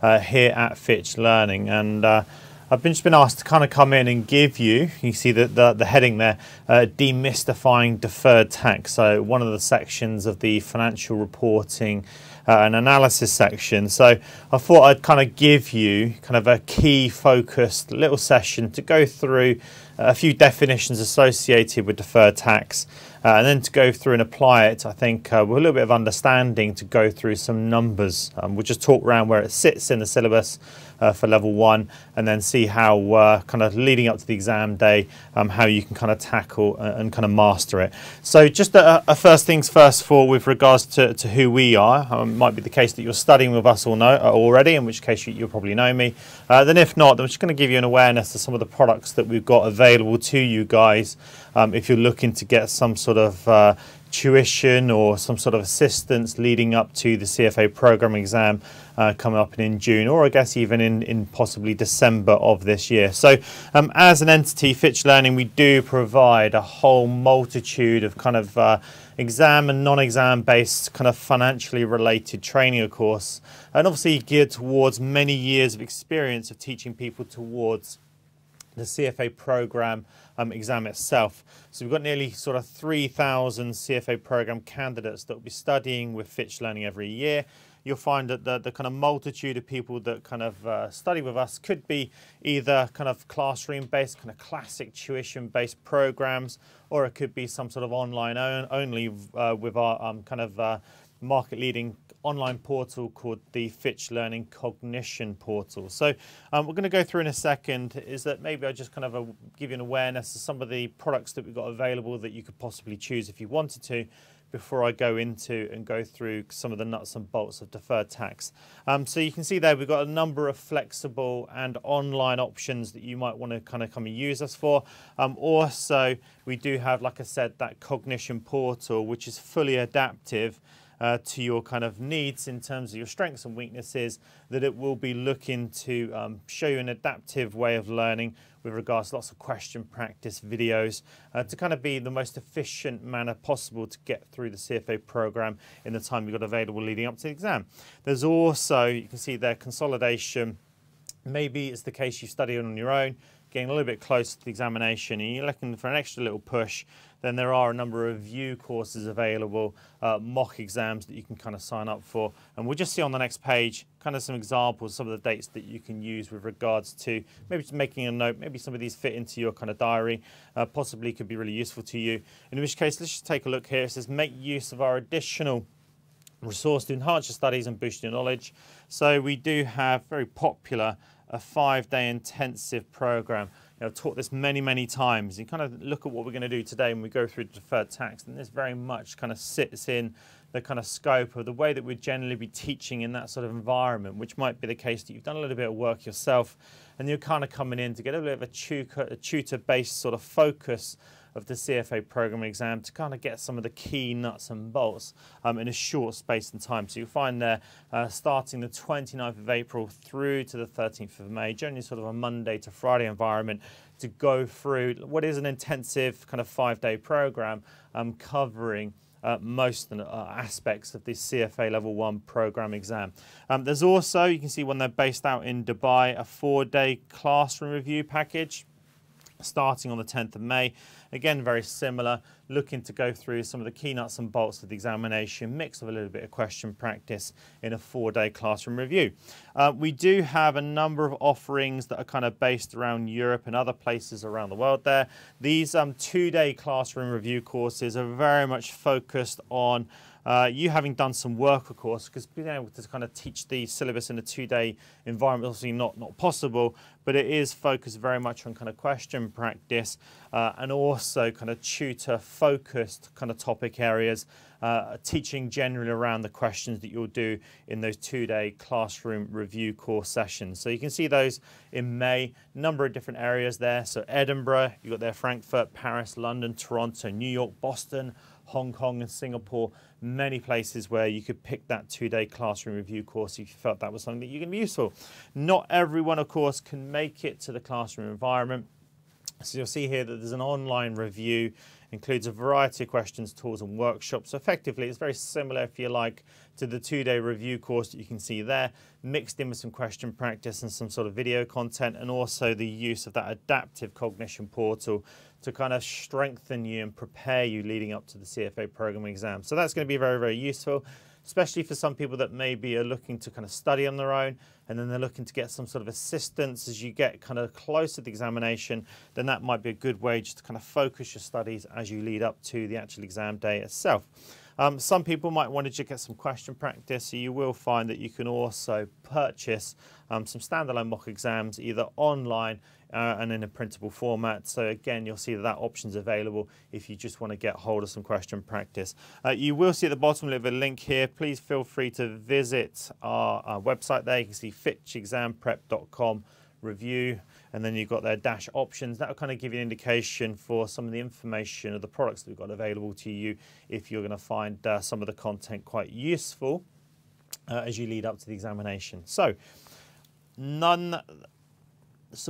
here at Fitch Learning, and I've just been asked to kind of come in and give you see the heading there, Demystifying Deferred Tax. So one of the sections of the financial reporting and analysis section. So I thought I'd kind of give you kind of a key focused little session to go through a few definitions associated with deferred tax, and then to go through and apply it, I think, with a little bit of understanding, to go through some numbers. We'll just talk around where it sits in the syllabus for level 1, and then see how kind of leading up to the exam day, how you can kind of tackle and kind of master it. So just a first things first with regards to who we are. It might be the case that you're studying with us already, in which case you'll probably know me. Then if not, then I'm just going to give you an awareness of some of the products that we've got available to you guys if you're looking to get some sort of tuition or some sort of assistance leading up to the CFA program exam coming up in June, or I guess even in possibly December of this year. So as an entity, Fitch Learning, we do provide a whole multitude of kind of exam and non-exam based kind of financially related training, of course, and obviously geared towards many years of experience of teaching people towards the CFA program exam itself. So we've got nearly sort of 3,000 CFA program candidates that will be studying with Fitch Learning every year. You'll find that the kind of multitude of people that kind of study with us could be either kind of classroom-based, kind of classic tuition-based programs, or it could be some sort of online only with our kind of market-leading online portal called the Fitch Learning Cognition Portal. So we're going to go through in a second is that maybe I just kind of give you an awareness of some of the products that we've got available that you could possibly choose if you wanted to, before I go into and go through some of the nuts and bolts of deferred tax. So you can see there we've got a number of flexible and online options that you might want to kind of come and use us for. Also, we do have, like I said, that cognition portal, which is fully adaptive to your kind of needs in terms of your strengths and weaknesses, that it will be looking to show you an adaptive way of learning with regards to lots of question practice videos to kind of be the most efficient manner possible to get through the CFA program in the time you've got available leading up to the exam. There's also, you can see there, consolidation. Maybe it's the case you study on your own, getting a little bit close to the examination, and you're looking for an extra little push. Then there are a number of view courses available, mock exams that you can kind of sign up for. And we'll just see on the next page kind of some examples, some of the dates that you can use with regards to maybe just making a note. Maybe some of these fit into your kind of diary, possibly could be really useful to you. In which case, let's just take a look here. It says make use of our additional resource to enhance your studies and boost your knowledge. So we do have very popular a 5-day intensive program. I've taught this many times. You kind of look at what we're going to do today when we go through deferred tax, and this very much kind of sits in the kind of scope of the way that we'd generally be teaching in that sort of environment, which might be the case that you've done a little bit of work yourself and you're kind of coming in to get a little bit of a tutor-based sort of focus of the CFA program exam to kind of get some of the key nuts and bolts in a short space in time. So you'll find there starting the 29th of April through to the 13th of May, generally sort of a Monday to Friday environment, to go through what is an intensive kind of 5-day program covering most aspects of the CFA Level 1 program exam. There's also, you can see when they're based out in Dubai, a 4-day classroom review package starting on the 10th of May. Again, very similar, looking to go through some of the key nuts and bolts of the examination, mix of a little bit of question practice in a 4-day classroom review. We do have a number of offerings that are kind of based around Europe and other places around the world there. These 2-day classroom review courses are very much focused on you having done some work, of course, because being able to kind of teach the syllabus in a 2-day environment is obviously not possible, but it is focused very much on kind of question practice and also kind of tutor-focused kind of topic areas, teaching generally around the questions that you'll do in those 2-day classroom review course sessions. So you can see those in May, number of different areas there. So Edinburgh, you've got there Frankfurt, Paris, London, Toronto, New York, Boston, Hong Kong and Singapore, many places where you could pick that 2-day classroom review course if you felt that was something that you can be useful. Not everyone, of course, can make it to the classroom environment. So you'll see here that there's an online review, includes a variety of questions, tools and workshops. So effectively, it's very similar, if you like, to the 2-day review course that you can see there, mixed in with some question practice and some sort of video content, and also the use of that adaptive cognition portal to kind of strengthen you and prepare you leading up to the CFA program exam. So that's going to be very, very useful, especially for some people that maybe are looking to kind of study on their own, and then they're looking to get some sort of assistance as you get kind of close to the examination. Then that might be a good way just to kind of focus your studies as you lead up to the actual exam day itself. Some people might want to just get some question practice, so you will find that you can also purchase some standalone mock exams either online and in a printable format. So again, you'll see that that option's available if you just want to get hold of some question practice. You will see at the bottom of a link here. Please feel free to visit our website there. You can see fitchexamprep.com review, and then you've got their dash options. That will kind of give you an indication for some of the information of the products that we've got available to you if you're going to find some of the content quite useful as you lead up to the examination. So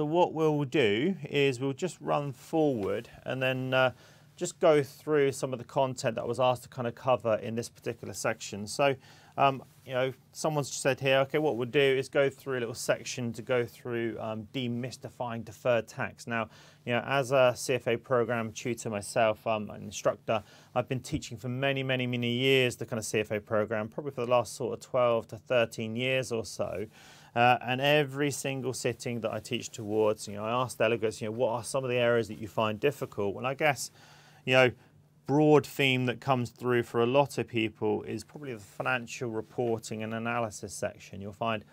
what we'll do is we'll just run forward and then just go through some of the content that I was asked to kind of cover in this particular section. So, you know, someone's said here, okay, what we'll do is go through a little section to go through demystifying deferred tax. Now, you know, as a CFA program tutor myself, I'm an instructor, I've been teaching for many, many, many years the kind of CFA program, probably for the last sort of 12 to 13 years or so. And every single sitting that I teach towards, you know, I ask delegates, you know, what are some of the areas that you find difficult? Well, I guess, you know, broad theme that comes through for a lot of people is probably the financial reporting and analysis section. You'll find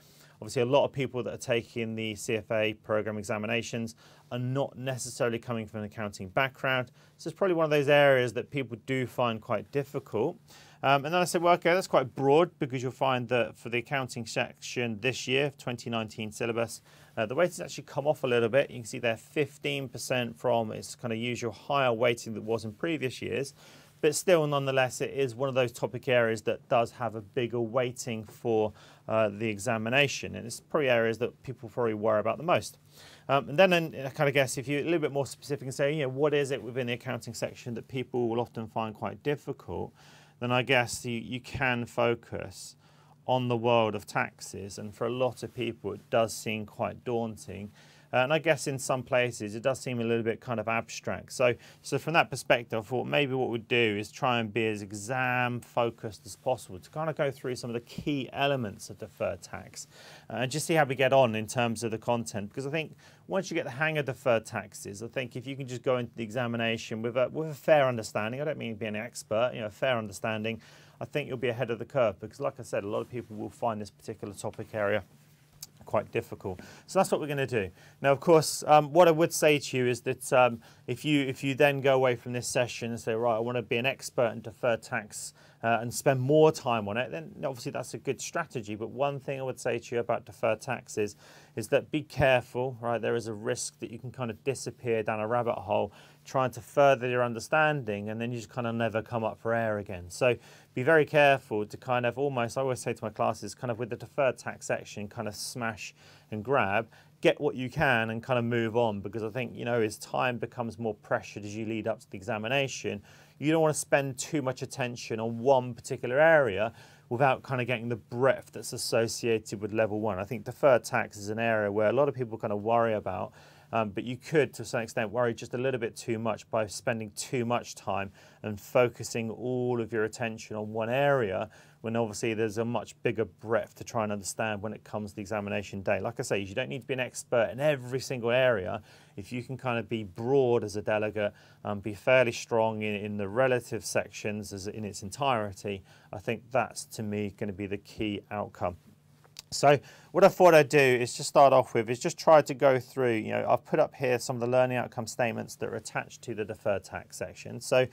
obviously a lot of people that are taking the CFA program examinations are not necessarily coming from an accounting background. So it's probably one of those areas that people do find quite difficult. And then I said, well, okay, that's quite broad, because you'll find that for the accounting section this year, 2019 syllabus, the weighting's actually come off a little bit. You can see there 15% from its kind of usual higher weighting that was in previous years. But still, nonetheless, it is one of those topic areas that does have a bigger weighting for the examination. And it's probably areas that people probably worry about the most. And then I kind of guess if you're a little bit more specific and say, you know, what is it within the accounting section that people will often find quite difficult, then I guess you can focus on the world of taxes. And for a lot of people, it does seem quite daunting. And I guess in some places, it does seem a little bit kind of abstract. So from that perspective, I thought maybe what we'd do is try and be as exam focused as possible to kind of go through some of the key elements of deferred tax and just see how we get on in terms of the content. Because I think once you get the hang of deferred taxes, I think if you can just go into the examination with a fair understanding, I don't mean to be an expert, you know, a fair understanding, I think you'll be ahead of the curve. Because like I said, a lot of people will find this particular topic area quite difficult. So that's what we're going to do. Now, of course, what I would say to you is that if you then go away from this session and say, right, I want to be an expert in deferred tax and spend more time on it, then obviously that's a good strategy. But one thing I would say to you about deferred tax is that be careful, right? There is a risk that you can kind of disappear down a rabbit hole trying to further your understanding, and then you just kind of never come up for air again. So be very careful to kind of almost, I always say to my classes, kind of with the deferred tax section, kind of smash and grab, get what you can and kind of move on. Because I think, you know, as time becomes more pressured as you lead up to the examination, you don't want to spend too much attention on one particular area without kind of getting the breadth that's associated with level one. I think deferred tax is an area where a lot of people kind of worry about, but you could, to some extent, worry just a little bit too much by spending too much time and focusing all of your attention on one area, when obviously there's a much bigger breadth to try and understand when it comes to the examination day. Like I say, you don't need to be an expert in every single area. If you can kind of be broad as a delegate, be fairly strong in the relative sections as in its entirety, I think that's, to me, going to be the key outcome. So what I thought I'd do is just start off with is just try to go through, you know, I've put up here some of the learning outcome statements that are attached to the deferred tax section. So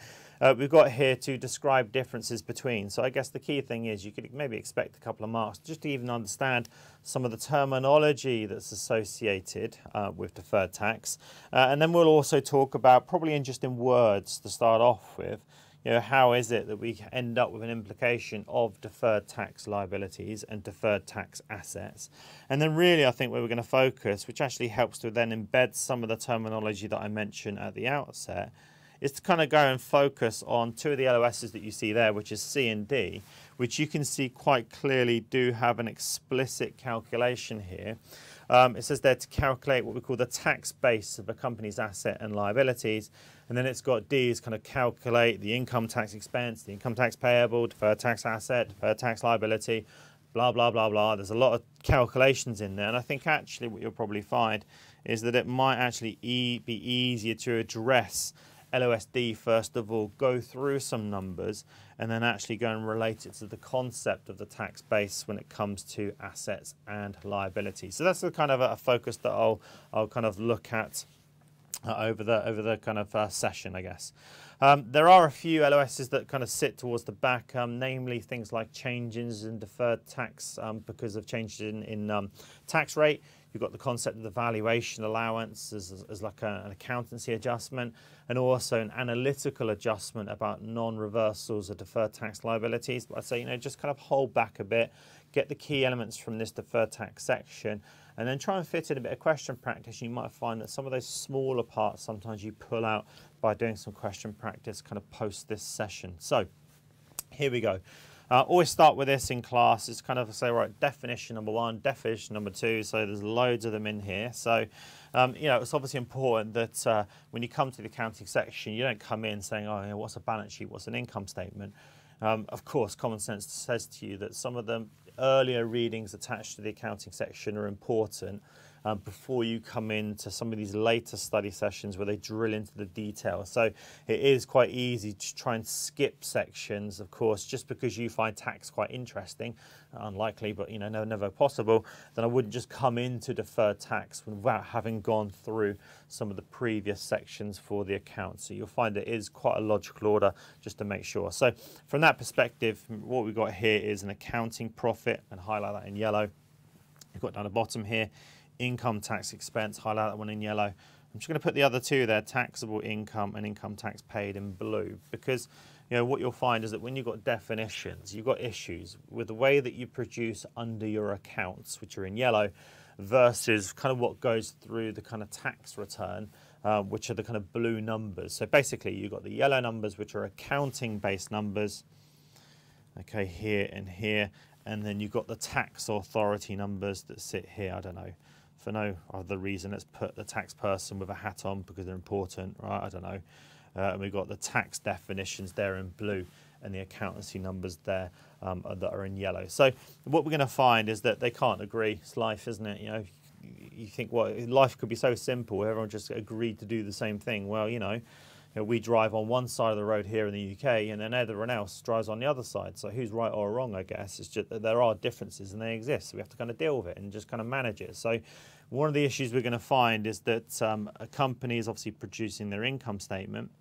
we've got here to describe differences between. So I guess the key thing is you could maybe expect a couple of marks just to even understand some of the terminology that's associated with deferred tax. And then we'll also talk about, probably in just in words to start off with, how is it that we end up with an implication of deferred tax liabilities and deferred tax assets? And then really I think where we're going to focus, which actually helps to then embed some of the terminology that I mentioned at the outset, is to kind of go and focus on two of the LOSs that you see there, which is C and D, which you can see quite clearly do have an explicit calculation here. It says there to calculate what we call the tax base of a company's asset and liabilities, and then it's got D is kind of calculate the income tax expense, the income tax payable, deferred tax asset, deferred tax liability, blah, blah, blah, blah. There's a lot of calculations in there, and I think actually what you'll probably find is that it might actually be easier to address LOSD first of all, go through some numbers, and then actually go and relate it to the concept of the tax base when it comes to assets and liabilities. So that's the kind of a focus that I'll kind of look at over the kind of session, I guess. There are a few LOSs that kind of sit towards the back, namely things like changes in deferred tax because of changes in tax rate. You've got the concept of the valuation allowance as like an accountancy adjustment, and also an analytical adjustment about non-reversals of deferred tax liabilities. But I'd say, just kind of hold back a bit, get the key elements from this deferred tax section, and then try and fit in a bit of question practice. You might find that some of those smaller parts sometimes you pull out by doing some question practice kind of post this session. So here we go. Always start with this in class. It's kind of say, right, definition number one, definition number two. So there's loads of them in here. So, it's obviously important that when you come to the accounting section, you don't come in saying, oh, what's a balance sheet? What's an income statement? Of course, common sense says to you that some of the earlier readings attached to the accounting section are important before you come into some of these later study sessions where they drill into the detail. So it is quite easy to try and skip sections, of course, just because you find tax quite interesting, unlikely, but never possible. Then I wouldn't just come into deferred tax without having gone through some of the previous sections for the account. So you'll find it is quite a logical order just to make sure. So from that perspective, what we've got here is an accounting profit, and highlight that in yellow. You've got down the bottom here, income tax expense, highlight that one in yellow. I'm just going to put the other two there, taxable income and income tax paid, in blue, because what you'll find is that when you've got definitions, you've got issues with the way that you produce under your accounts, which are in yellow, versus kind of what goes through the kind of tax return, which are the kind of blue numbers. So basically you've got the yellow numbers, which are accounting based numbers, okay, here and here, and then you've got the tax authority numbers that sit here. I don't know, for no other reason, let's put the tax person with a hat on because they're important, right? I don't know. And we've got the tax definitions there in blue, and the accountancy numbers there that are in yellow. So what we're going to find is that they can't agree. It's life, isn't it? You think, well, life could be so simple, everyone just agreed to do the same thing. Well, we drive on one side of the road here in the UK, and then everyone else drives on the other side. So who's right or wrong, I guess? It's just that there are differences and they exist. So we have to kind of deal with it and just kind of manage it. So one of the issues we're going to find is that a company is obviously producing their income statement.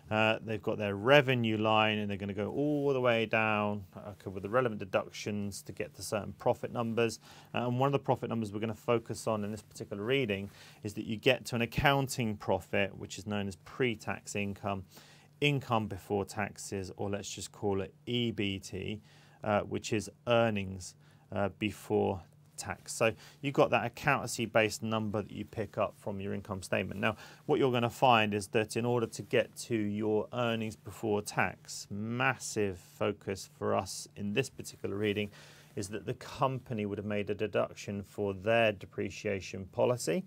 They've got their revenue line, and they're going to go all the way down with the relevant deductions to get to certain profit numbers. And one of the profit numbers we're going to focus on in this particular reading is that you get to an accounting profit, which is known as pre-tax income, income before taxes, or let's just call it EBT, which is earnings before tax. So you've got that accountancy based number that you pick up from your income statement. Now what you're going to find is that in order to get to your earnings before tax, massive focus for us in this particular reading is that the company would have made a deduction for their depreciation policy.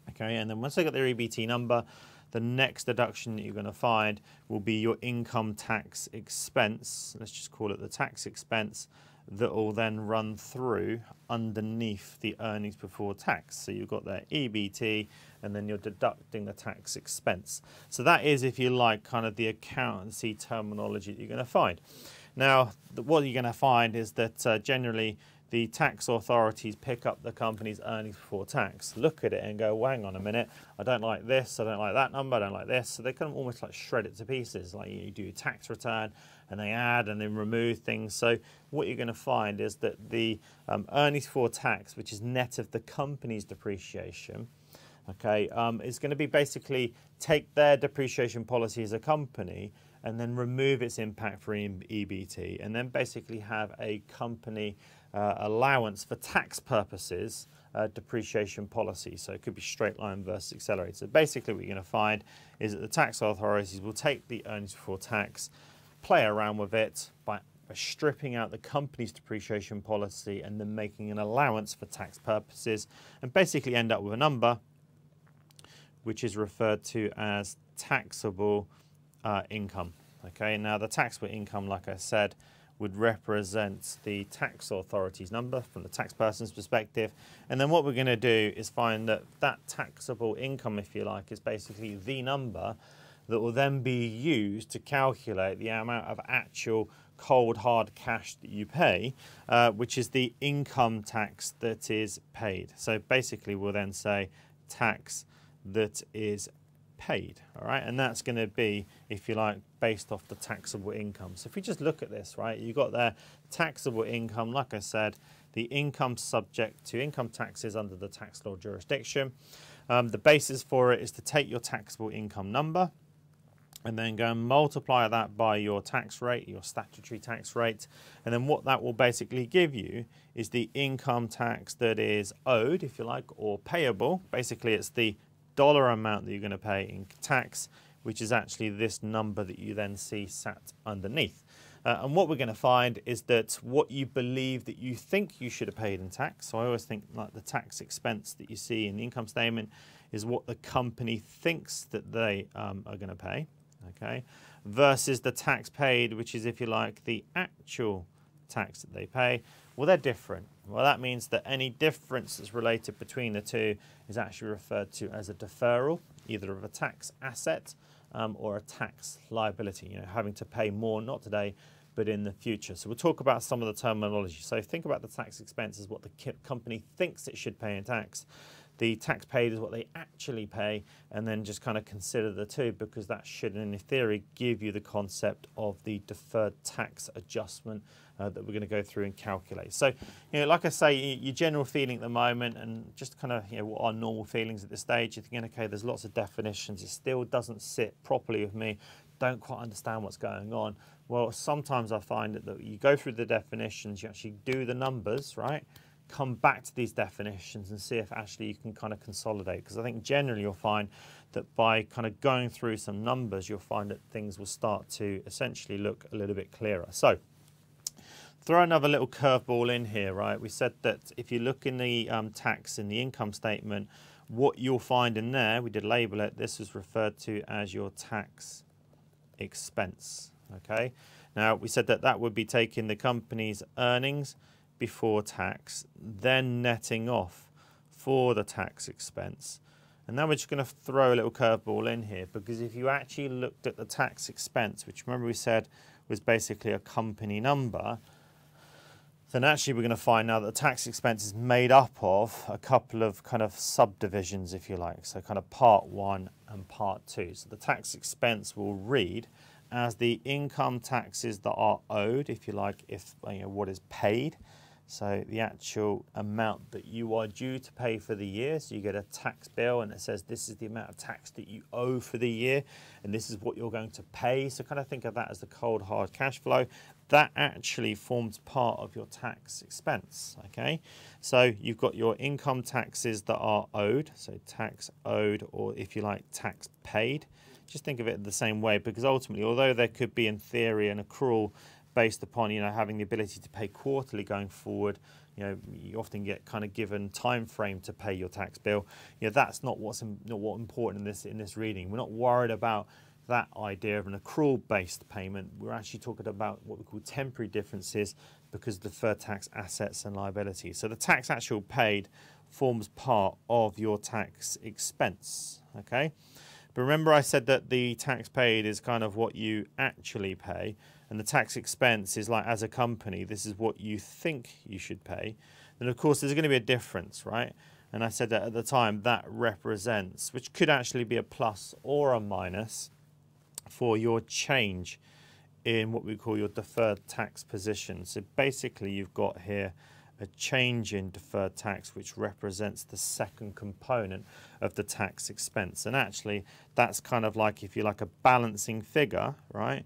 Okay, and then once they got their EBT number, the next deduction that you're going to find will be your income tax expense. Let's just call it the tax expense, that will then run through underneath the earnings before tax. So you've got their EBT, and then you're deducting the tax expense. So that is, if you like, kind of the accountancy terminology that you're going to find. Now, what you're going to find is that generally the tax authorities pick up the company's earnings before tax, look at it and go, well, hang on a minute, I don't like this, I don't like that number, I don't like this. So they kind of almost like shred it to pieces, like you do a tax return and they add and then remove things. So what you're going to find is that the earnings before tax, which is net of the company's depreciation, okay, is going to be basically take their depreciation policy as a company and then remove its impact for EBT, and then basically have a company allowance for tax purposes depreciation policy. So it could be straight line versus accelerated. So basically what you're going to find is that the tax authorities will take the earnings before tax, play around with it by stripping out the company's depreciation policy and then making an allowance for tax purposes, and basically end up with a number which is referred to as taxable income. Okay, now the taxable income, like I said, would represent the tax authority's number from the tax person's perspective, and then what we're going to do is find that that taxable income, if you like, is basically the number that will then be used to calculate the amount of actual cold hard cash that you pay, which is the income tax that is paid. So basically we'll then say tax that is paid, all right, and that's going to be, if you like, based off the taxable income. So if we just look at this, right, you've got there taxable income, like I said, the income subject to income taxes under the tax law jurisdiction. The basis for it is to take your taxable income number and then go and multiply that by your tax rate, your statutory tax rate, and then what that will basically give you is the income tax that is owed, if you like, or payable. Basically it's the dollar amount that you're going to pay in tax, which is actually this number that you then see sat underneath. And what we're going to find is that what you believe that you think you should have paid in tax, so I always think like the tax expense that you see in the income statement is what the company thinks that they are going to pay, okay, versus the tax paid, which is, if you like, the actual tax that they pay. Well, they're different. Well, that means that any difference that's related between the two is actually referred to as a deferral, either of a tax asset or a tax liability, you know, having to pay more, not today, but in the future. So we'll talk about some of the terminology. So think about the tax expense as what the company thinks it should pay in tax. The tax paid is what they actually pay, and then just kind of consider the two, because that should, in theory, give you the concept of the deferred tax adjustment that we're going to go through and calculate. So, you know, like I say, your general feeling at the moment, and just kind of, you know, what are normal feelings at this stage, you're thinking, okay, there's lots of definitions, it still doesn't sit properly with me, don't quite understand what's going on. Well, sometimes I find that you go through the definitions, you actually do the numbers, right? Come back to these definitions and see if actually you can kind of consolidate, because I think generally you'll find that by kind of going through some numbers, you'll find that things will start to essentially look a little bit clearer. So throw another little curveball in here, right? We said that if you look in the tax in the income statement, what you'll find in there, we did label it, this is referred to as your tax expense, okay? Now we said that that would be taking the company's earnings before tax, then netting off for the tax expense. And now we're just going to throw a little curveball in here, because if you actually looked at the tax expense, which remember we said was basically a company number, then actually we're going to find now that the tax expense is made up of a couple of kind of subdivisions, if you like, so kind of part 1 and part 2. So the tax expense will read as the income taxes that are owed, if you like, if you know what is paid. So the actual amount that you are due to pay for the year. So you get a tax bill and it says this is the amount of tax that you owe for the year, and this is what you're going to pay. So kind of think of that as the cold hard cash flow. That actually forms part of your tax expense, okay? So you've got your income taxes that are owed, so tax owed, or if you like, tax paid. Just think of it the same way, because ultimately, although there could be in theory an accrual based upon, you know, having the ability to pay quarterly going forward, you know, you often get kind of given time frame to pay your tax bill. You know, that's not what's important in this reading. We're not worried about that idea of an accrual based payment. We're actually talking about what we call temporary differences, because of deferred tax assets and liabilities. So the tax actual paid forms part of your tax expense, okay? But remember I said that the tax paid is kind of what you actually pay, and the tax expense is like, as a company, this is what you think you should pay. Then of course there's going to be a difference, right? And I said that at the time that represents, which could actually be a plus or a minus for your change in what we call your deferred tax position. So basically you've got here a change in deferred tax, which represents the second component of the tax expense. And actually, that's kind of like, if you like, a balancing figure, right,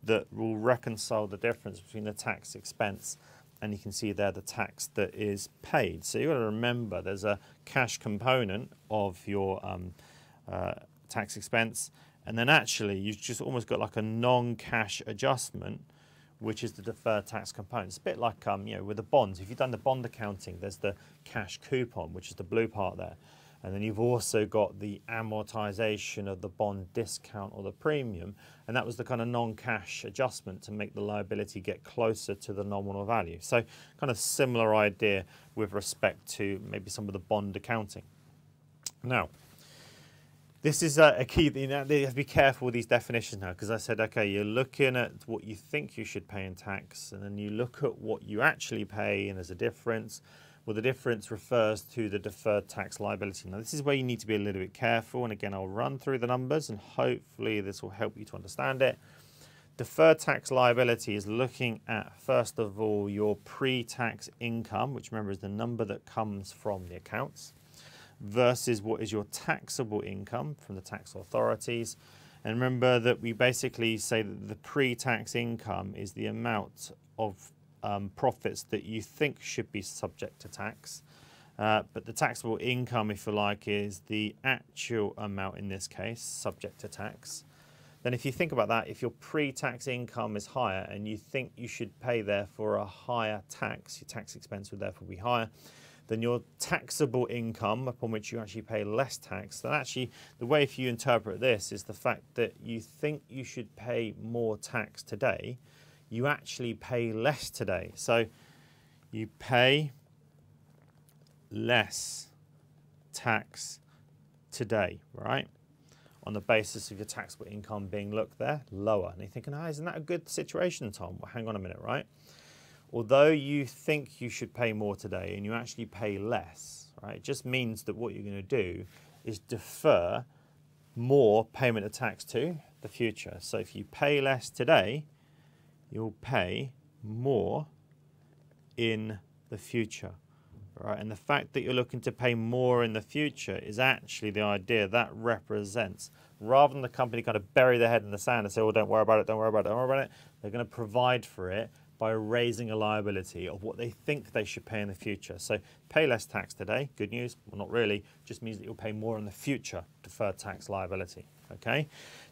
that will reconcile the difference between the tax expense and you can see there the tax that is paid. So you've got to remember there's a cash component of your tax expense, and then actually you've just almost got like a non-cash adjustment, which is the deferred tax component. It's a bit like you know, with the bonds. If you've done the bond accounting, there's the cash coupon, which is the blue part there. And then you've also got the amortization of the bond discount or the premium. And that was the kind of non-cash adjustment to make the liability get closer to the nominal value. So kind of similar idea with respect to maybe some of the bond accounting. Now, this is a key thing. You have to be careful with these definitions now, because I said, okay, you're looking at what you think you should pay in tax, and then you look at what you actually pay, and there's a difference. Well, the difference refers to the deferred tax liability. Now, this is where you need to be a little bit careful, and again, I'll run through the numbers, and hopefully this will help you to understand it. Deferred tax liability is looking at, first of all, your pre-tax income, which remember is the number that comes from the accounts, versus what is your taxable income from the tax authorities. And remember that we basically say that the pre-tax income is the amount of profits that you think should be subject to tax. But the taxable income, if you like, is the actual amount in this case subject to tax. Then if you think about that, if your pre-tax income is higher and you think you should pay therefore a higher tax, your tax expense would therefore be higher, then your taxable income upon which you actually pay less tax. Then actually the way if you interpret this is the fact that you think you should pay more tax today, you actually pay less today. So you pay less tax today, right? On the basis of your taxable income being looked there, lower. And you're thinking, oh, isn't that a good situation, Tom? Well, hang on a minute, right? Although you think you should pay more today and you actually pay less, right? It just means that what you're going to do is defer more payment of tax to the future. So if you pay less today, you'll pay more in the future, right? And the fact that you're looking to pay more in the future is actually the idea that represents, rather than the company kind of bury their head in the sand and say, oh, don't worry about it, don't worry about it, don't worry about it, they're going to provide for it by raising a liability of what they think they should pay in the future. So pay less tax today, good news, well not really, just means that you'll pay more in the future, deferred tax liability, okay?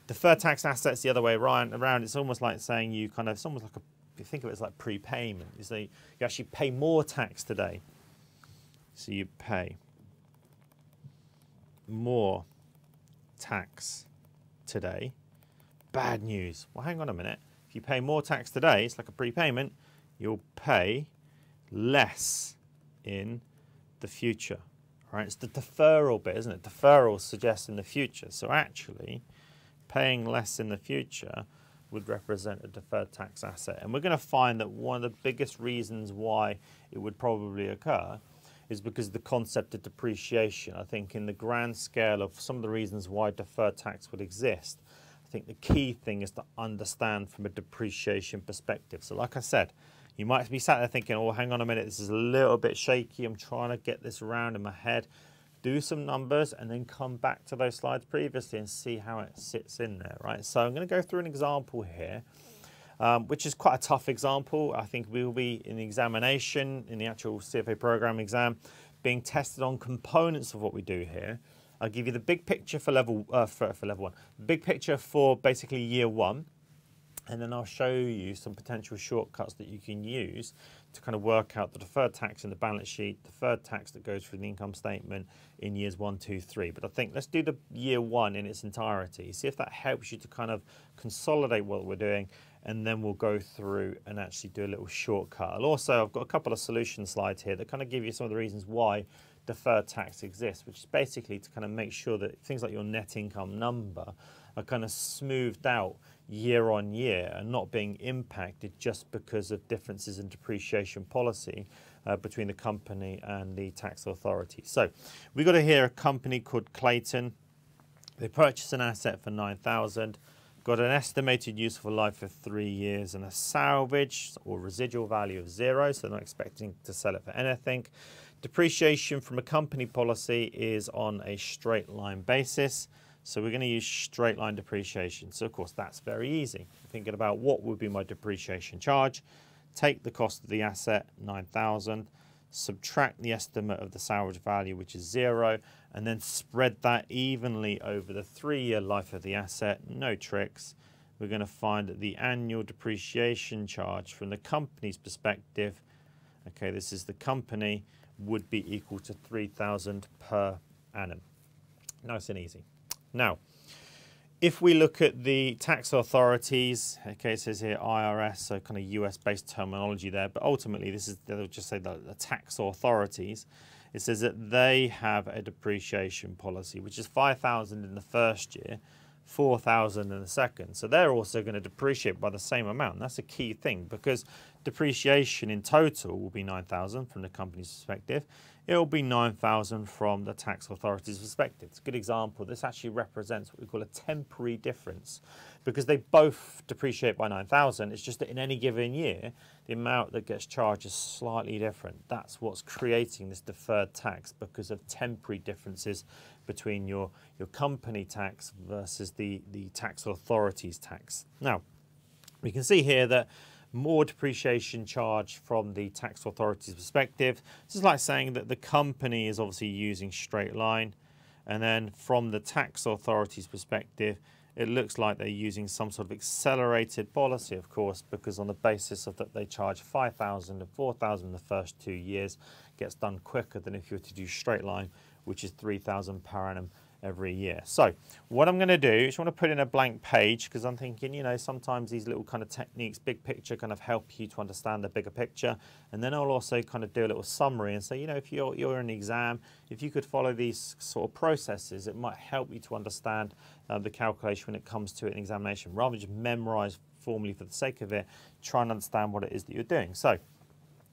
Deferred tax assets the other way around, it's almost like saying you kind of, it's almost like if you think of it as like prepayment, you say you actually pay more tax today. So you pay more tax today. Bad news. Well, hang on a minute. If you pay more tax today, it's like a prepayment, you'll pay less in the future. Right? It's the deferral bit, isn't it? Deferral suggests in the future. So actually, paying less in the future would represent a deferred tax asset. And we're going to find that one of the biggest reasons why it would probably occur is because of the concept of depreciation. I think in the grand scale of some of the reasons why deferred tax would exist, I think the key thing is to understand from a depreciation perspective. So like I said, you might be sat there thinking, oh, hang on a minute, this is a little bit shaky. I'm trying to get this around in my head. Do some numbers and then come back to those slides previously and see how it sits in there, right? So I'm going to go through an example here, which is quite a tough example. I think we will be in the examination, in the actual CFA program exam, being tested on components of what we do here. I'll give you the big picture for level one, big picture for basically year one, and then I'll show you some potential shortcuts that you can use to kind of work out the deferred tax in the balance sheet, deferred tax that goes through the income statement in years 1, 2, 3. But I think let's do the year one in its entirety, see if that helps you to kind of consolidate what we're doing, and then we'll go through and actually do a little shortcut. I've got a couple of solution slides here that kind of give you some of the reasons why deferred tax exists, which is basically to kind of make sure that things like your net income number are kind of smoothed out year on year and not being impacted just because of differences in depreciation policy between the company and the tax authority. So we've got here a company called Clayton. They purchased an asset for $9,000. got an estimated useful life of 3 years and a salvage or residual value of 0, so they're not expecting to sell it for anything. Depreciation from a company policy is on a straight line basis, so we're going to use straight line depreciation. So of course that's very easy. Thinking about what would be my depreciation charge, take the cost of the asset, 9,000, subtract the estimate of the salvage value, which is 0, and then spread that evenly over the 3-year life of the asset. No tricks. We're going to find that the annual depreciation charge from the company's perspective, okay, this is the company, would be equal to 3,000 per annum. Nice and easy. Now, if we look at the tax authorities, okay, it says here IRS, so kind of US-based terminology there, but ultimately this is, they'll just say the tax authorities. It says that they have a depreciation policy, which is 5,000 in the first year, 4,000 in the second. So they're also going to depreciate by the same amount. And that's a key thing, because depreciation in total will be 9,000 from the company's perspective. It will be 9,000 from the tax authority's perspective. It's a good example. This actually represents what we call a temporary difference, because they both depreciate by 9,000. It's just that in any given year, the amount that gets charged is slightly different. That's what's creating this deferred tax, because of temporary differences between your company tax versus the tax authority's tax. Now, we can see here that more depreciation charge from the tax authority's perspective. This is like saying that the company is obviously using straight line, and then from the tax authority's perspective, it looks like they're using some sort of accelerated policy, of course, because on the basis of that they charge 5,000 and 4,000 in the first 2 years, gets done quicker than if you were to do straight line, which is 3,000 per annum every year. So what I'm going to do is I want to put in a blank page, because I'm thinking, you know, sometimes these little kind of techniques, big picture, kind of help you to understand the bigger picture. And then I'll also kind of do a little summary and say, you know, if you're in an exam, if you could follow these sort of processes, it might help you to understand the calculation when it comes to an examination, rather than just memorize formally for the sake of it. Try and understand what it is that you're doing. So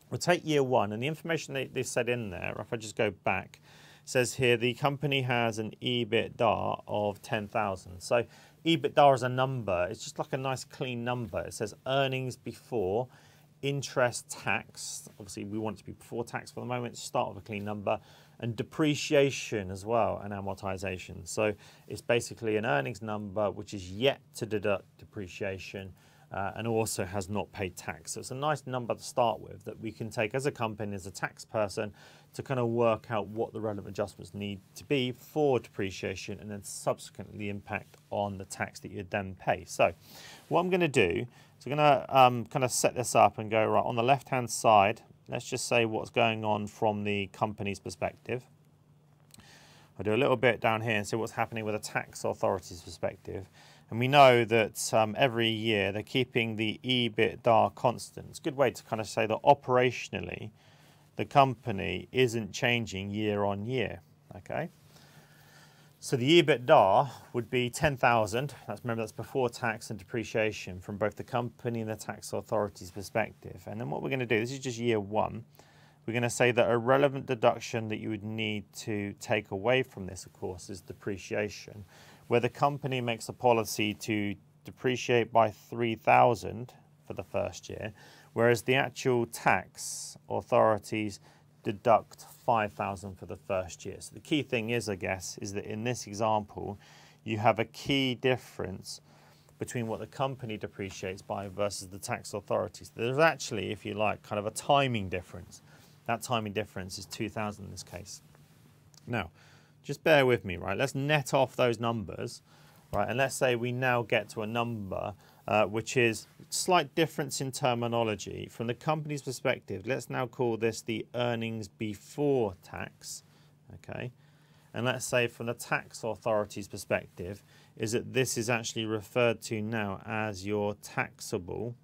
we'll take year one, and the information they said in there, if I just go back, says here the company has an EBITDA of 10,000. So EBITDA is a number. It's just like a nice clean number. It says earnings before interest, tax. Obviously, we want it to be before tax for the moment. Start with a clean number, and depreciation as well, and amortization. So it's basically an earnings number which is yet to deduct depreciation. And also has not paid tax. So it's a nice number to start with that we can take as a company, as a tax person, to kind of work out what the relevant adjustments need to be for depreciation, and then subsequently impact on the tax that you then pay. So what I'm going to do is I'm going to kind of set this up and go, right, on the left hand side, let's just say what's going on from the company's perspective. I'll do a little bit down here and see what's happening with a tax authority's perspective. And we know that every year they're keeping the EBITDA constant. It's a good way to kind of say that operationally the company isn't changing year on year. Okay. So the EBITDA would be 10,000. Remember, that's before tax and depreciation from both the company and the tax authority's perspective. And then what we're going to do, this is just year one. We're going to say that a relevant deduction that you would need to take away from this, of course, is depreciation, where the company makes a policy to depreciate by 3,000 for the first year, whereas the actual tax authorities deduct 5,000 for the first year. So the key thing is, I guess, is that in this example, you have a key difference between what the company depreciates by versus the tax authorities. There's actually, if you like, kind of a timing difference. That timing difference is 2,000 in this case. Now, just bear with me, right? Let's net off those numbers, right? And let's say we now get to a number which is slight difference in terminology. From the company's perspective, let's now call this the earnings before tax, okay? And let's say from the tax authority's perspective, is that this is actually referred to now as your taxable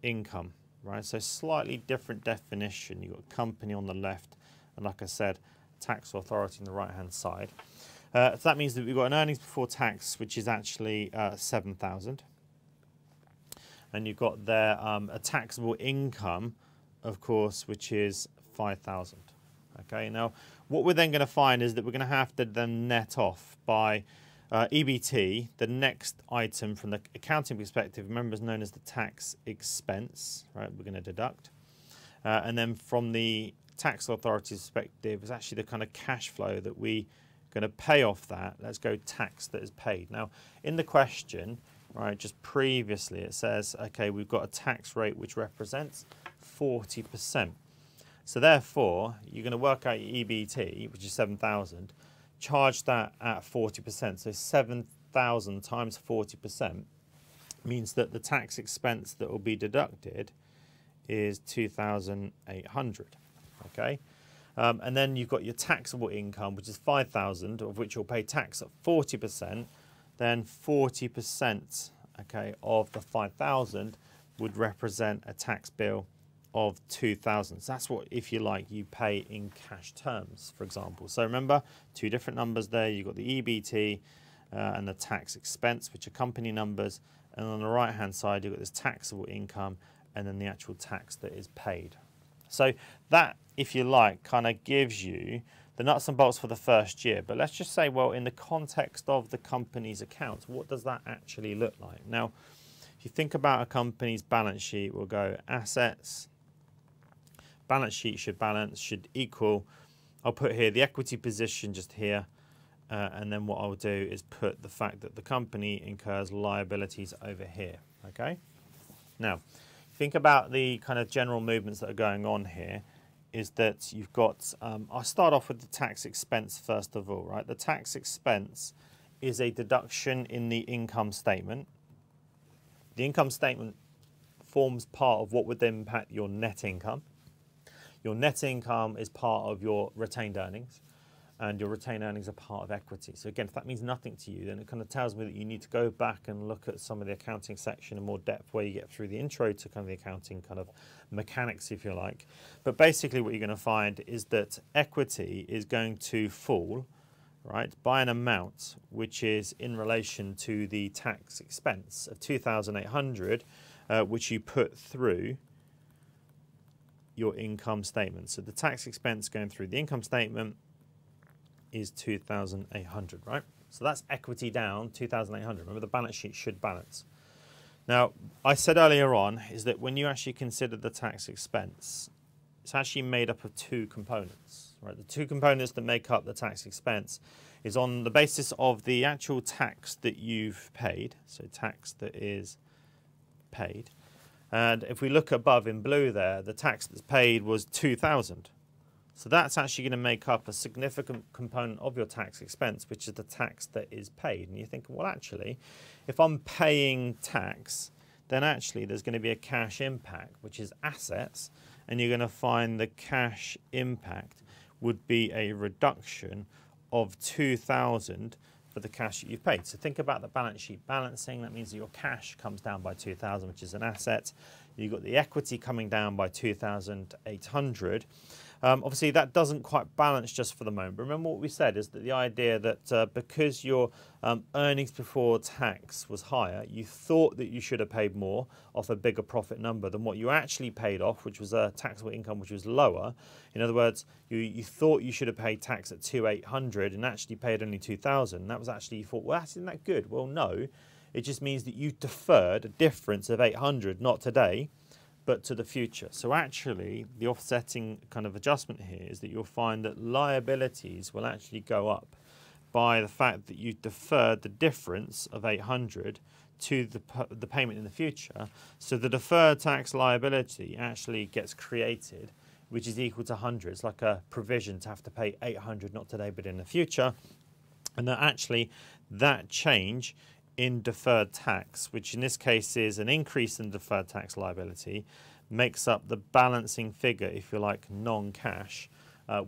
income, right? So slightly different definition. You've got company on the left, and like I said, tax authority on the right hand side. So that means that we've got an earnings before tax which is actually 7,000, and you've got there a taxable income, of course, which is 5,000. Okay, now what we're then going to find is that we're going to have to then net off by EBT, the next item from the accounting perspective, remember, is known as the tax expense, right? We're going to deduct. And then from the tax authority's perspective, is actually the kind of cash flow that we going to pay off that. Let's go tax that is paid. Now, in the question, right, just previously it says, okay, we've got a tax rate which represents 40%. So therefore, you're going to work out your EBT, which is 7,000, charge that at 40%. So 7,000 times 40% means that the tax expense that will be deducted is 2,800. Okay, and then you've got your taxable income, which is 5,000, of which you'll pay tax at 40%. Then 40%, okay, of the 5,000 would represent a tax bill of 2,000. So that's what, if you like, you pay in cash terms, for example. So remember, two different numbers there. You've got the EBT and the tax expense, which are company numbers. And on the right-hand side, you've got this taxable income and then the actual tax that is paid. So that, if you like, kind of gives you the nuts and bolts for the first year. But let's just say, well, in the context of the company's accounts, what does that actually look like? Now, if you think about a company's balance sheet, we'll go assets. Balance sheet should equal, I'll put here the equity position just here, and then what I'll do is put the fact that the company incurs liabilities over here, okay? Now, think about the kind of general movements that are going on here, is that you've got, I'll start off with the tax expense first of all, right? The tax expense is a deduction in the income statement. The income statement forms part of what would then impact your net income. Your net income is part of your retained earnings, and your retained earnings are part of equity. So again, if that means nothing to you, then it kind of tells me that you need to go back and look at some of the accounting section in more depth, where you get through the intro to kind of the accounting kind of mechanics, if you like. But basically what you're going to find is that equity is going to fall, right, by an amount which is in relation to the tax expense of 2,800, which you put through your income statement. So the tax expense going through the income statement is 2,800, right? So that's equity down 2,800. Remember, the balance sheet should balance. Now, I said earlier on is that when you actually consider the tax expense, it's actually made up of two components, right? The two components that make up the tax expense is on the basis of the actual tax that you've paid, so tax that is paid. And if we look above in blue there, the tax that's paid was 2,000. So that's actually going to make up a significant component of your tax expense, which is the tax that is paid. And you're thinking, well, actually, if I'm paying tax, then actually there's going to be a cash impact, which is assets. And you're going to find the cash impact would be a reduction of 2,000 for the cash that you've paid. So think about the balance sheet balancing. That means that your cash comes down by 2,000, which is an asset. You've got the equity coming down by 2,800. Obviously, that doesn't quite balance just for the moment. But remember what we said is that the idea that because your earnings before tax was higher, you thought that you should have paid more off a bigger profit number than what you actually paid off, which was a taxable income which was lower. In other words, you thought you should have paid tax at 2,800 and actually paid only 2,000. That was actually, you thought, well, that's isn't that good? Well, no. It just means that you deferred a difference of 800, not today, but to the future. So actually, the offsetting kind of adjustment here is that you'll find that liabilities will actually go up by the fact that you deferred the difference of 800 to the payment in the future. So the deferred tax liability actually gets created, which is equal to 100. It's like a provision to have to pay 800, not today, but in the future. And that actually, that change in deferred tax, which in this case is an increase in deferred tax liability, makes up the balancing figure, if you like, non-cash,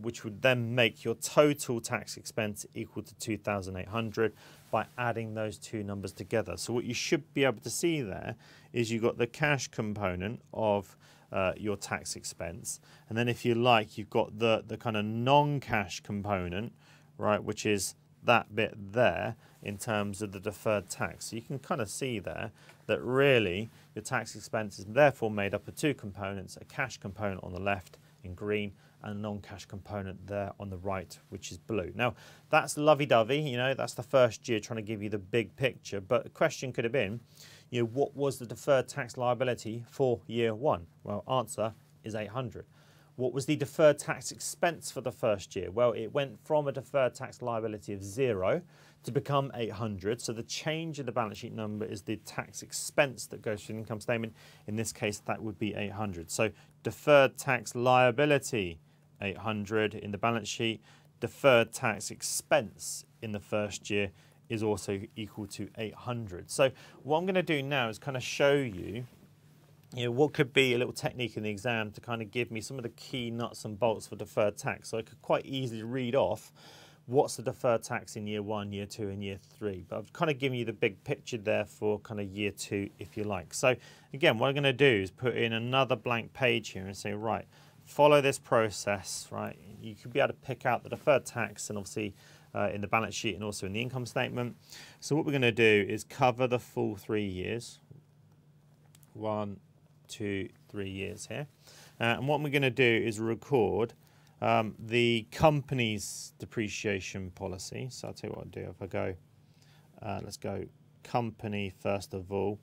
which would then make your total tax expense equal to 2,800 by adding those two numbers together. So what you should be able to see there is you've got the cash component of your tax expense, and then if you like, you've got the kind of non-cash component, right, which is that bit there in terms of the deferred tax. So you can kind of see there that really your tax expense is therefore made up of two components, a cash component on the left in green, and a non-cash component there on the right, which is blue. Now, that's lovey-dovey, you know, that's the first year trying to give you the big picture, but the question could have been, you know, what was the deferred tax liability for year one? Well, answer is 800. What was the deferred tax expense for the first year? Well, it went from a deferred tax liability of 0 to become 800. So the change in the balance sheet number is the tax expense that goes through the income statement. In this case, that would be 800. So deferred tax liability, 800 in the balance sheet. Deferred tax expense in the first year is also equal to 800. So what I'm going to do now is kind of show you, what could be a little technique in the exam to kind of give me some of the key nuts and bolts for deferred tax. So I could quite easily read off what's the deferred tax in year one, year two, and year three. But I've kind of given you the big picture there for kind of year two, if you like. So again, what I'm going to do is put in another blank page here and say, right, follow this process, right? You could be able to pick out the deferred tax and obviously in the balance sheet and also in the income statement. So what we're going to do is cover the full 3 years. 1, 2, 3 years here. And what we're going to do is record the company's depreciation policy. So I'll tell you what I'll do. If I go, let's go company first of all.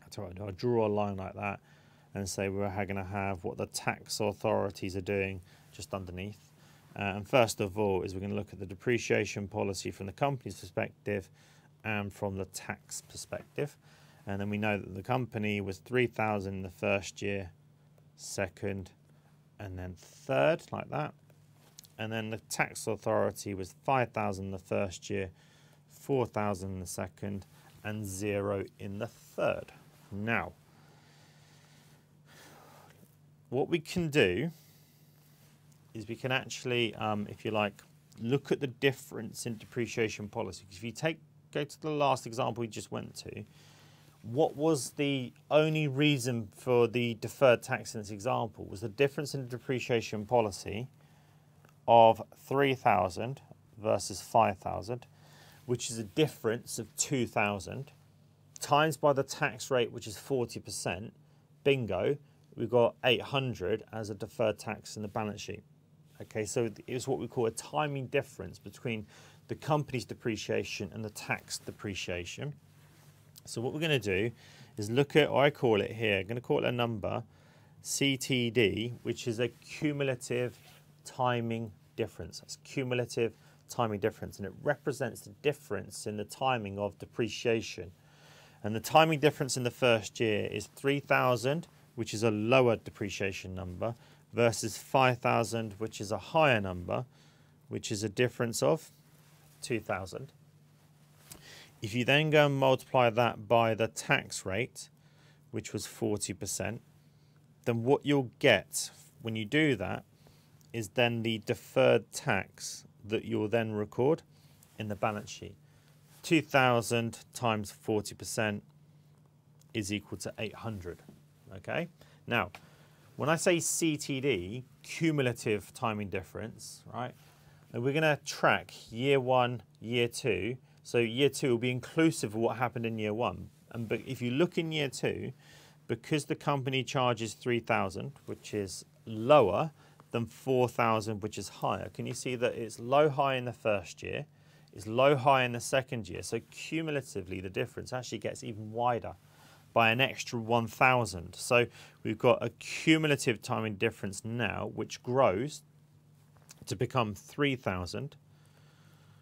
I'll tell you what I'll do. I'll draw a line like that and say we're going to have what the tax authorities are doing just underneath. And first of all is we're going to look at the depreciation policy from the company's perspective and from the tax perspective. And then we know that the company was 3,000 in the first year, second, and then third, like that. And then the tax authority was 5,000 in the first year, 4,000 in the second, and 0 in the third. Now, what we can do is we can actually, if you like, look at the difference in depreciation policy. If you go to the last example we just went to, what was the only reason for the deferred tax in this example was the difference in depreciation policy of 3,000 versus 5,000, which is a difference of 2,000, times by the tax rate, which is 40%. Bingo, we've got 800 as a deferred tax in the balance sheet. Okay, so it's what we call a timing difference between the company's depreciation and the tax depreciation. So what we're going to do is look at, I call it here, I'm going to call it a number, CTD, which is a cumulative timing difference. That's cumulative timing difference, and it represents the difference in the timing of depreciation. And the timing difference in the first year is 3,000, which is a lower depreciation number, versus 5,000, which is a higher number, which is a difference of 2,000. If you then go and multiply that by the tax rate, which was 40%, then what you'll get when you do that is then the deferred tax that you'll then record in the balance sheet. 2,000 times 40% is equal to 800. Okay? Now, when I say CTD, cumulative timing difference, right? And we're going to track year one, year two. So year two will be inclusive of what happened in year one. But if you look in year two, because the company charges 3,000, which is lower than 4,000, which is higher, can you see that it's low high in the first year, it's low high in the second year. So cumulatively, the difference actually gets even wider by an extra 1,000. So we've got a cumulative timing difference now, which grows to become 3,000.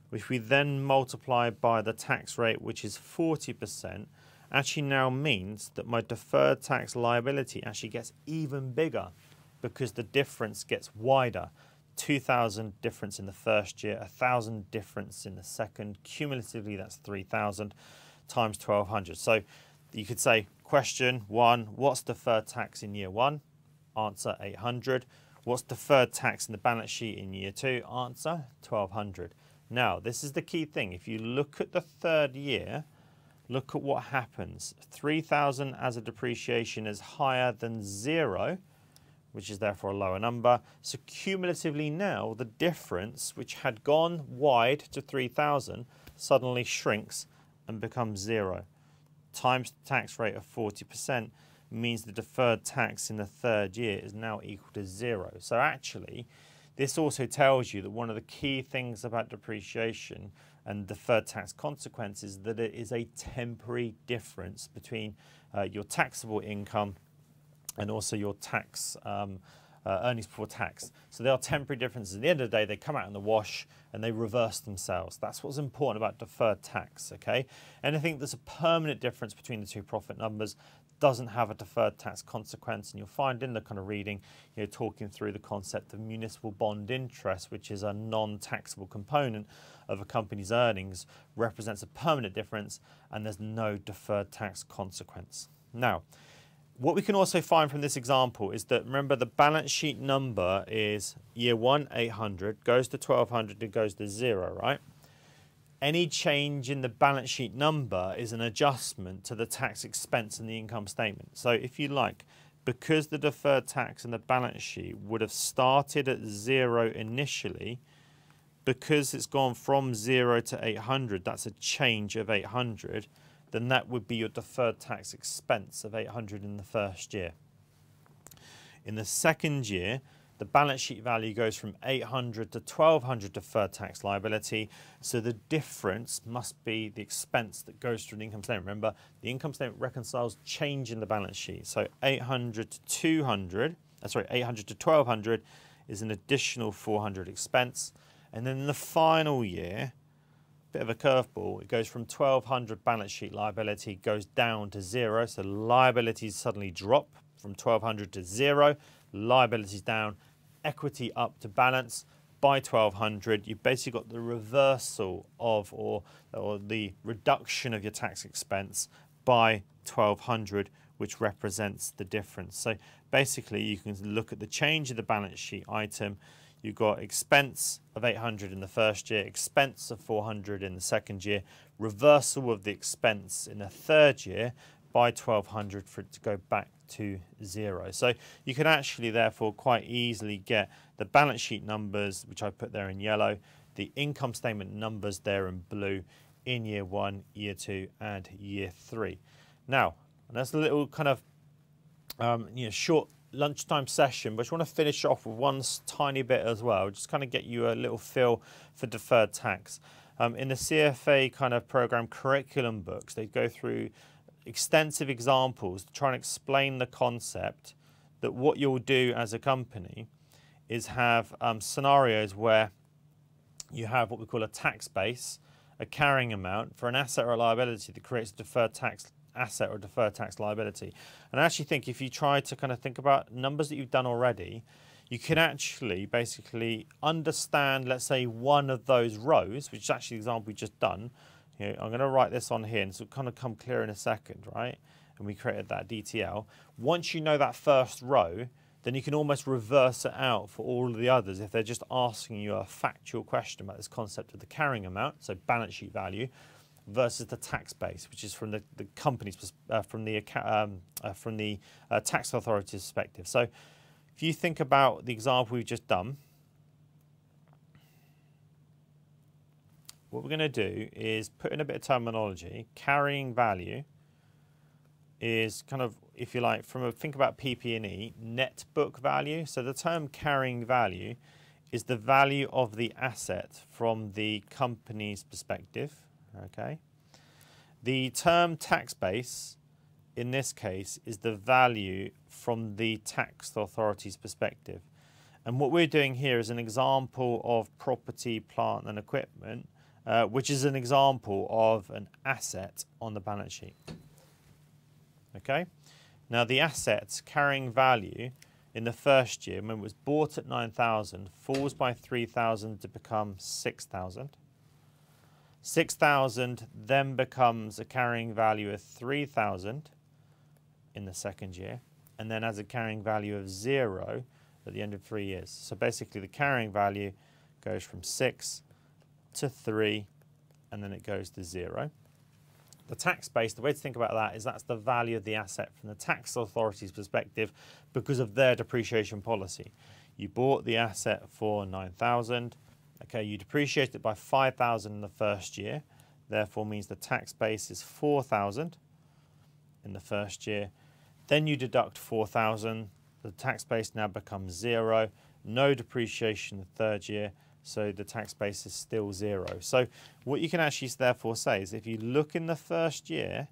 Which we then multiply by the tax rate, which is 40%, actually now means that my deferred tax liability actually gets even bigger because the difference gets wider. 2,000 difference in the first year, 1,000 difference in the second. Cumulatively, that's 3,000 times 1,200. So you could say, question one, what's deferred tax in year one? Answer, 800. What's deferred tax in the balance sheet in year two? Answer, 1,200. Now, this is the key thing. If you look at the third year, look at what happens. 3,000 as a depreciation is higher than 0, which is therefore a lower number. So cumulatively now, the difference, which had gone wide to 3,000, suddenly shrinks and becomes 0. Times the tax rate of 40% means the deferred tax in the third year is now equal to 0. So actually, this also tells you that one of the key things about depreciation and deferred tax consequences is that it is a temporary difference between your taxable income and also your tax earnings before tax. So they are temporary differences. At the end of the day, they come out in the wash and they reverse themselves. That's what's important about deferred tax, okay? Anything that's a permanent difference between the two profit numbers doesn't have a deferred tax consequence, and you'll find in the kind of reading, talking through the concept of municipal bond interest, which is a non-taxable component of a company's earnings, represents a permanent difference, and there's no deferred tax consequence. Now, what we can also find from this example is that, remember, the balance sheet number is year 1, 800, goes to 1200, it goes to 0, right? Any change in the balance sheet number is an adjustment to the tax expense in the income statement. So if you like, because the deferred tax in the balance sheet would have started at 0 initially, because it's gone from 0 to 800, that's a change of 800, then that would be your deferred tax expense of 800 in the first year. In the second year, the balance sheet value goes from 800 to 1200 deferred tax liability. So the difference must be the expense that goes through the income statement. Remember, the income statement reconciles change in the balance sheet. So 800 to 1200 is an additional 400 expense. And then in the final year, bit of a curveball, it goes from 1200 balance sheet liability, goes down to 0. So liabilities suddenly drop from 1200 to 0, liabilities down, equity up to balance. By 1200, you've basically got the reversal of or the reduction of your tax expense by 1200, which represents the difference. So basically, you can look at the change of the balance sheet item. You've got expense of 800 in the first year, expense of 400 in the second year, reversal of the expense in the third year by 1200 for it to go back to 0. So you can actually therefore quite easily get the balance sheet numbers, which I put there in yellow, the income statement numbers there in blue in year 1, year 2 and year 3. Now, and that's a little kind of short lunchtime session, but I just want to finish off with one tiny bit as well, just kind of get you a little feel for deferred tax. In the CFA kind of program curriculum books, they go through extensive examples to try and explain the concept that what you'll do as a company is have scenarios where you have what we call a tax base, a carrying amount for an asset or a liability that creates a deferred tax asset or deferred tax liability. And I actually think if you try to kind of think about numbers that you've done already, you can actually basically understand, let's say, one of those rows, which is actually the example we've just done. I'm going to write this on here, and so it'll kind of come clear in a second, right? And we created that DTL. Once you know that first row, then you can almost reverse it out for all of the others if they're just asking you a factual question about this concept of the carrying amount, so balance sheet value, versus the tax base, which is from the company's from the tax authority's perspective. So if you think about the example we've just done, what we're going to do is put in a bit of terminology. Carrying value is kind of, if you like, think about PP&E, net book value. So the term carrying value is the value of the asset from the company's perspective. Okay. The term tax base in this case is the value from the tax authority's perspective. And what we're doing here is an example of property, plant and equipment, which is an example of an asset on the balance sheet. Okay. Now the assets carrying value in the first year, when it was bought at 9,000, falls by 3,000 to become 6,000. 6,000 then becomes a carrying value of 3,000 in the second year, and then has a carrying value of 0 at the end of 3 years. So basically the carrying value goes from 6 to 3, and then it goes to 0. The tax base, the way to think about that is that's the value of the asset from the tax authority's perspective because of their depreciation policy. You bought the asset for 9,000. Okay, you depreciate it by 5,000 in the first year, therefore means the tax base is 4,000 in the first year. Then you deduct 4,000, the tax base now becomes 0, no depreciation the third year, so the tax base is still 0. So what you can actually therefore say is if you look in the first year,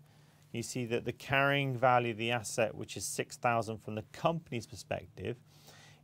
you see that the carrying value of the asset, which is 6,000 from the company's perspective,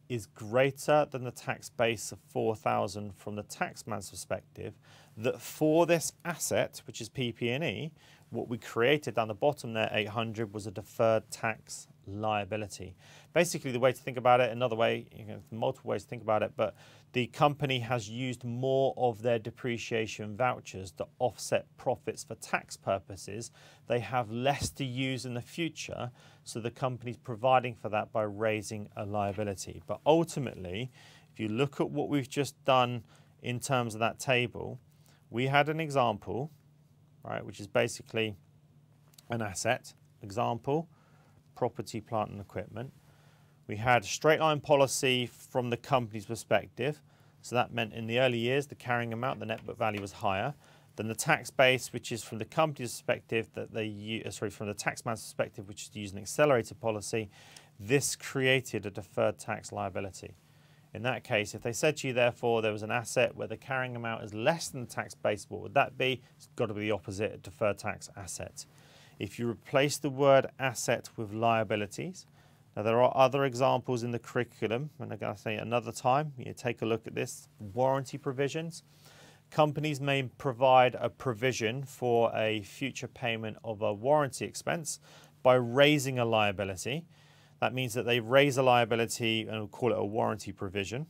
is greater than the tax base of 4,000 from the taxman's perspective, that for this asset, which is PP&E, what we created down the bottom there, 800, was a deferred tax liability. Basically, the way to think about it, another way, multiple ways to think about it, but the company has used more of their depreciation vouchers to offset profits for tax purposes. They have less to use in the future, so the company's providing for that by raising a liability. But ultimately, if you look at what we've just done in terms of that table, we had an example, right, which is basically an asset example, property, plant and equipment. We had a straight line policy from the company's perspective, so that meant in the early years the carrying amount, the net book value was higher than the tax base, which is from the company's perspective that they use, from the taxman's perspective, which is to use an accelerated policy. This created a deferred tax liability. In that case, if they said to you, therefore, there was an asset where the carrying amount is less than the tax base, what would that be? It's got to be the opposite, a deferred tax asset. If you replace the word asset with liabilities, now there are other examples in the curriculum, and I'm going to say another time, you take a look at this, warranty provisions. Companies may provide a provision for a future payment of a warranty expense by raising a liability. That means that they raise a liability and we'll call it a warranty provision.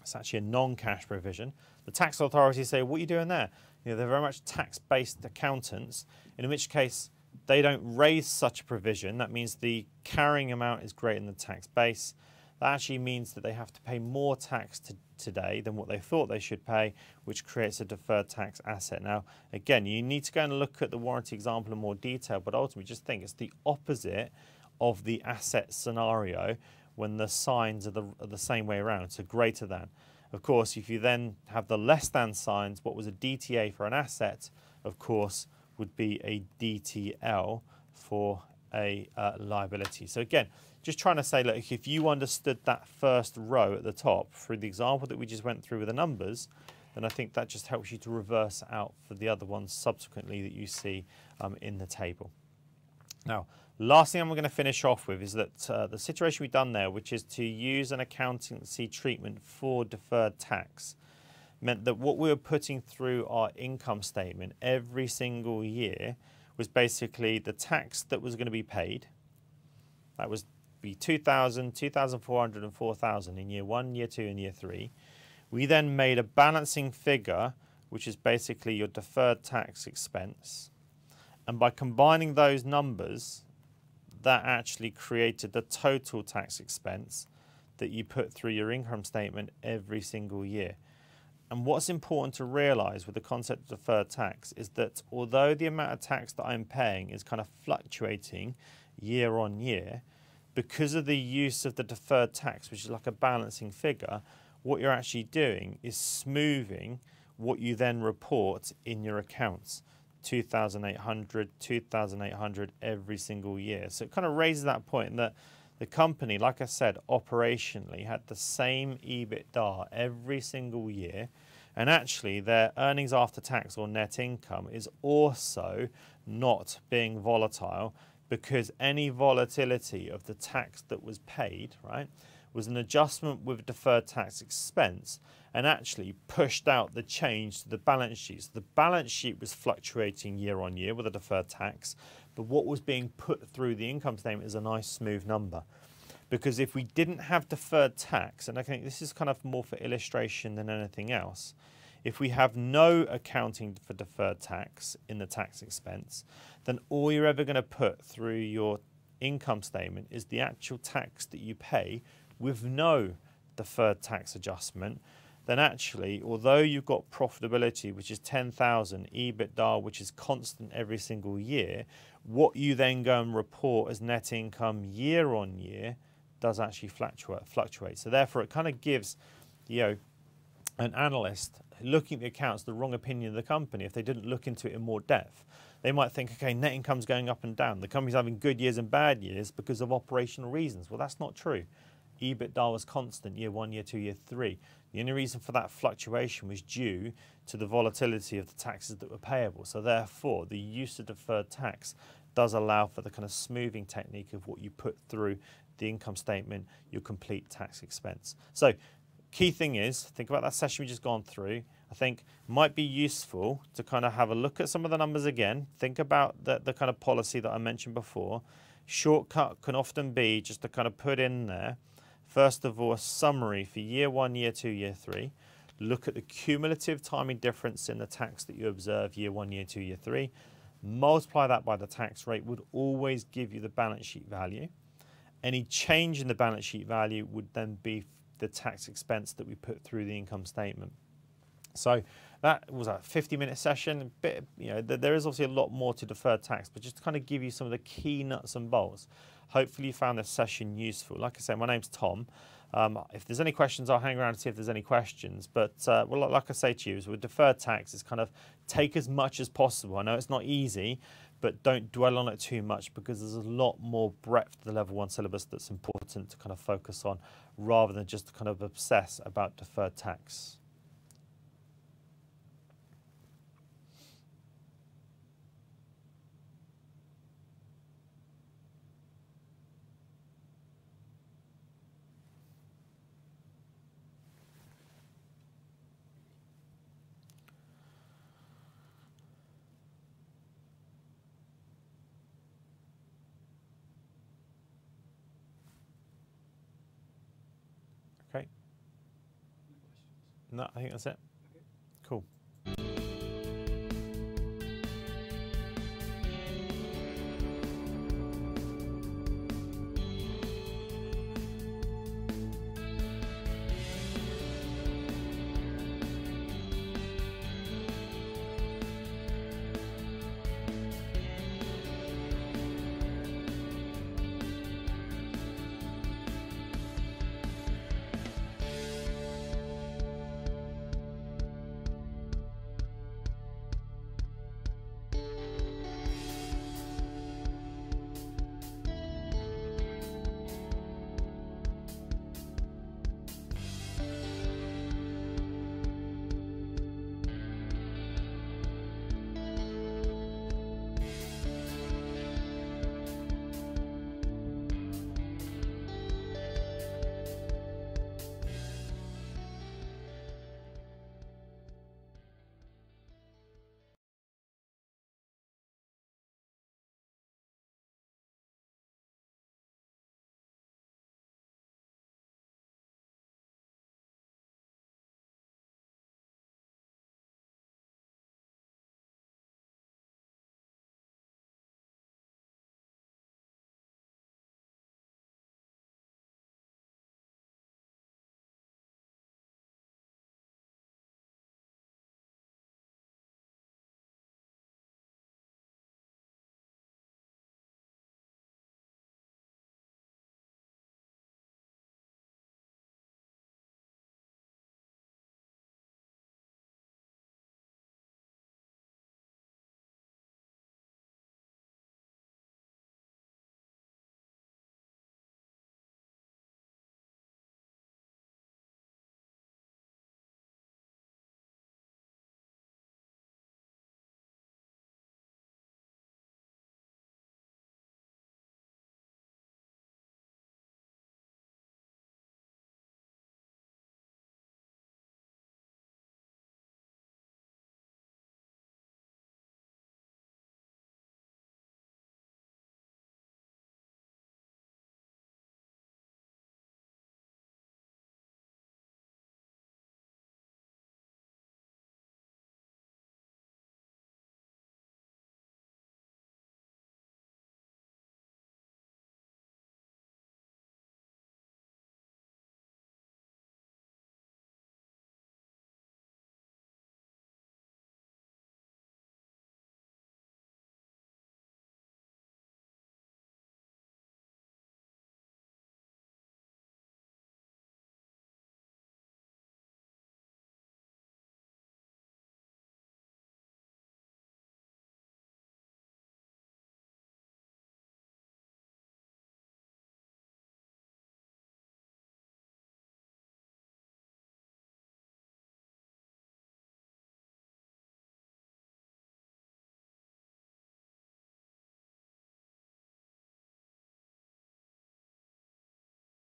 It's actually a non-cash provision. The tax authorities say, what are you doing there? They're very much tax-based accountants, in which case they don't raise such a provision. That means the carrying amount is greater than the tax base. That actually means that they have to pay more tax today than what they thought they should pay, which creates a deferred tax asset. Now, again, you need to go and look at the warranty example in more detail, but ultimately just think it's the opposite of the asset scenario when the signs are the same way around, so greater than. Of course, if you then have the less than signs, what was a DTA for an asset, of course, would be a DTL for a liability. So again, just trying to say, look, if you understood that first row at the top through the example that we just went through with the numbers, then I think that just helps you to reverse out for the other ones subsequently that you see in the table. Now, last thing I'm going to finish off with is that the situation we've done there, which is to use an accountancy treatment for deferred tax, meant that what we were putting through our income statement every single year was basically the tax that was going to be paid. That was be 2,000, 2,400 and 4,000 in year 1, year 2 and year 3. We then made a balancing figure, which is basically your deferred tax expense. And by combining those numbers, that actually created the total tax expense that you put through your income statement every single year. And what's important to realise with the concept of deferred tax is that although the amount of tax that I'm paying is kind of fluctuating year on year, because of the use of the deferred tax, which is like a balancing figure, what you're actually doing is smoothing what you then report in your accounts. 2,800, 2,800 every single year. So it kind of raises that point that the company, like I said, operationally had the same EBITDA every single year, and actually their earnings after tax or net income is also not being volatile, because any volatility of the tax that was paid, right, was an adjustment with deferred tax expense and actually pushed out the change to the balance sheet. So the balance sheet was fluctuating year on year with a deferred tax, but what was being put through the income statement is a nice smooth number. Because if we didn't have deferred tax, and I think this is kind of more for illustration than anything else, if we have no accounting for deferred tax in the tax expense, then all you're ever going to put through your income statement is the actual tax that you pay with no deferred tax adjustment. Then actually, although you've got profitability, which is 10,000, EBITDA, which is constant every single year, what you then go and report as net income year on year does actually fluctuate. So therefore, it kind of gives, an analyst looking at the accounts the wrong opinion of the company if they didn't look into it in more depth. They might think, okay, net income's going up and down. The company's having good years and bad years because of operational reasons. Well, that's not true. EBITDA was constant year 1, year 2, year 3. The only reason for that fluctuation was due to the volatility of the taxes that were payable. So therefore, the use of deferred tax does allow for the kind of smoothing technique of what you put through the income statement, your complete tax expense. So key thing is, think about that session we just gone through. I think it might be useful to kind of have a look at some of the numbers again. Think about the kind of policy that I mentioned before. Shortcut can often be just to kind of put in there, first of all, a summary for year 1, year 2, year 3. Look at the cumulative timing difference in the tax that you observe year 1, year 2, year 3. Multiply that by the tax rate would always give you the balance sheet value. Any change in the balance sheet value would then be the tax expense that we put through the income statement. So that was a 50-minute session. There is obviously a lot more to deferred tax, but just to kind of give you some of the key nuts and bolts. Hopefully you found this session useful. Like I said, my name's Tom. If there's any questions, I'll hang around to see if there's any questions. But well, like I say to you, with deferred tax, it's kind of take as much as possible. I know it's not easy, but don't dwell on it too much because there's a lot more breadth to the level 1 syllabus that's important to kind of focus on rather than just to kind of obsess about deferred tax. Okay. No, I think that's it. Okay. Cool.